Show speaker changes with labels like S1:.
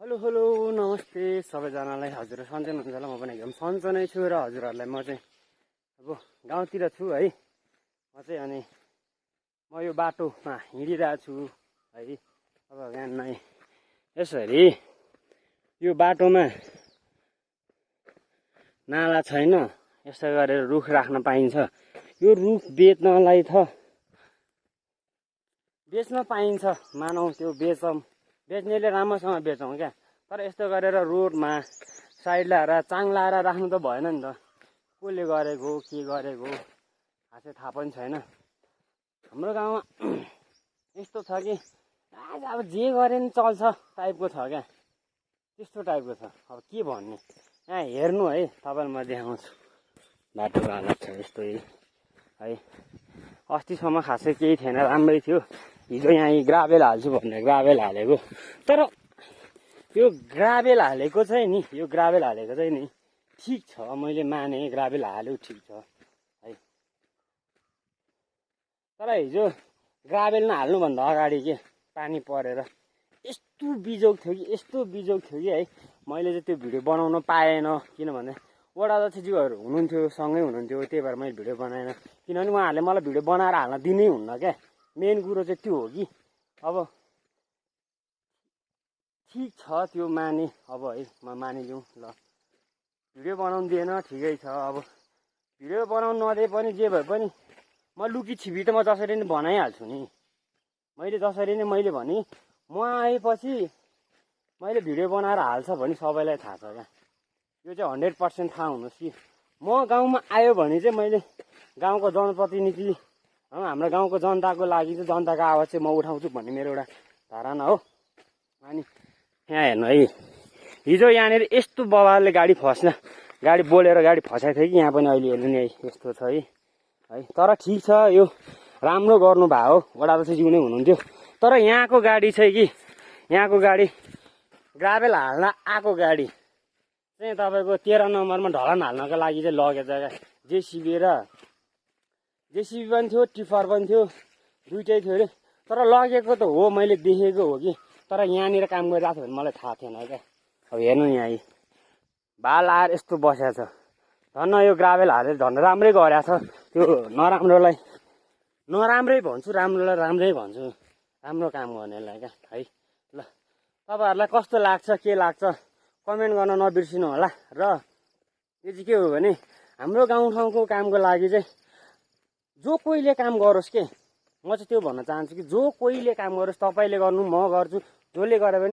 S1: Hello hello नमस्ते सबैजनालाई। हजुर सन्चै हुनुहुन्छ होला। म पनि एकदम सन्चो नै छु र हजुरहरूलाई म चाहिँ अब गाउँतिर छु है। म चाहिँ अनि म यो बाटोमा हिँडिरहेको छु है। अब यहाँ नै यसरी यो बाटोमा नाला छैन, यसो गरेर रुख राख्न पाइन्छ। यो रुख बेच्न पाइन्छ, मानौ त्यो बेच्नेले राम्रोसँग बेचौँ क्या। तर यस्तो गरेर रोडमा साइड लाएर चाङ लाएर राख्नु त भएन नि त। कसले गरेको के गरेको खासै थाहा पनि छैन। हाम्रो गाउँमा यस्तो छ कि आज अब जे गरे नि चल्छ टाइपको छ क्या, त्यस्तो टाइपको छ। अब के भन्ने, यहाँ हेर्नु है, तपाईँलाई म देखाउँछु। बाटोको हालत छ यस्तो है। अस्तिसम्म खासै केही थिएन, राम्रै थियो। हिजो यहाँ ग्राभेल हाल्छु भनेर ग्राभेल हालेको, तर यो ग्राभेल हालेको चाहिँ नि ठिक छ। मैले माने ग्राभेल हाल्यो ठिक छ है। तर हिजो ग्राभेल नहाल्नुभन्दा अगाडि के पानी परेर यस्तो बिजोग थियो कि है। मैले चाहिँ त्यो भिडियो बनाउन पाएन, किनभने वडा अध्यक्षज्यूहरू हुनुहुन्थ्यो, सँगै हुनुहुन्थ्यो। त्यही भएर मैले भिडियो बनाएन, किनभने उहाँहरूले मलाई भिडियो बनाएर हाल्न दिनै हुन्न क्या। मेन कुरो चाहिँ त्यो हो कि अब ठिक छ त्यो माने, अब है म मानिलिउँ ल। भिडियो बनाउनु दिएन ठिकै छ। अब भिडियो बनाउनु नदिए पनि जे भए पनि म लुकी छिपी त म जसरी नै बनाइहाल्छु नि। मैले भने म आएपछि मैले भिडियो बनाएर हाल्छ भने सबैलाई थाहा छ क्या। यो चाहिँ 100% थाहा हुनुहोस् कि म गाउँमा आयो भने चाहिँ मैले गाउँको जनप्रतिनिधि, हाम्रो गाउँको जनताको लागि चाहिँ जनताको आवाज चाहिँ म उठाउँछु भन्ने मेरो एउटा धारणा हो। अनि यहाँ हेर्नु है, हिजो यहाँनिर यस्तो बवालले गाडी बोलेर गाडी फसाएको थियो कि यहाँ पनि अहिले हेर्नु नि है यस्तो छ है। तर ठिक छ, यो राम्रो गर्नु भयो हो, वडा अध्यक्षज्यू नै हुनुहुन्थ्यो। तर यहाँको गाडी चाहिँ कि ग्राभेल हाल्न आएको गाडी चाहिँ तपाईँको 13 नम्बरमा ढलान हाल्नको लागि चाहिँ लगेछ क्या। जेसिबी पनि थियो, टिफर पनि थियो, दुइटै थियो अरे। तर लगेको त हो, मैले देखेको हो कि, तर यहाँनिर काम गरिरहेको थियो भने मलाई थाहा थिएन क्या। अब हेर्नु नि यहाँ बाल आएर यस्तो बसेको छ। धन्न यो ग्राभेल हालेर झन् राम्रै गरेछ। त्यो नराम्रोलाई नराम्रै भन्छु, राम्रोलाई राम्रै भन्छु, राम्रो काम गर्नेलाई क्या है। ल तपाईँहरूलाई कस्तो लाग्छ, के लाग्छ कमेन्ट गर्न नबिर्सिनु होला। र यो चाहिँ के हो भने हाम्रो गाउँठाउँको कामको लागि चाहिँ जो कोहीले काम गरोस् के, म चाहिँ त्यो भन्न चाहन्छु कि जो कोहीले काम गरोस्, तपाईँले गर्नु म गर्छु, जसले गरे पनि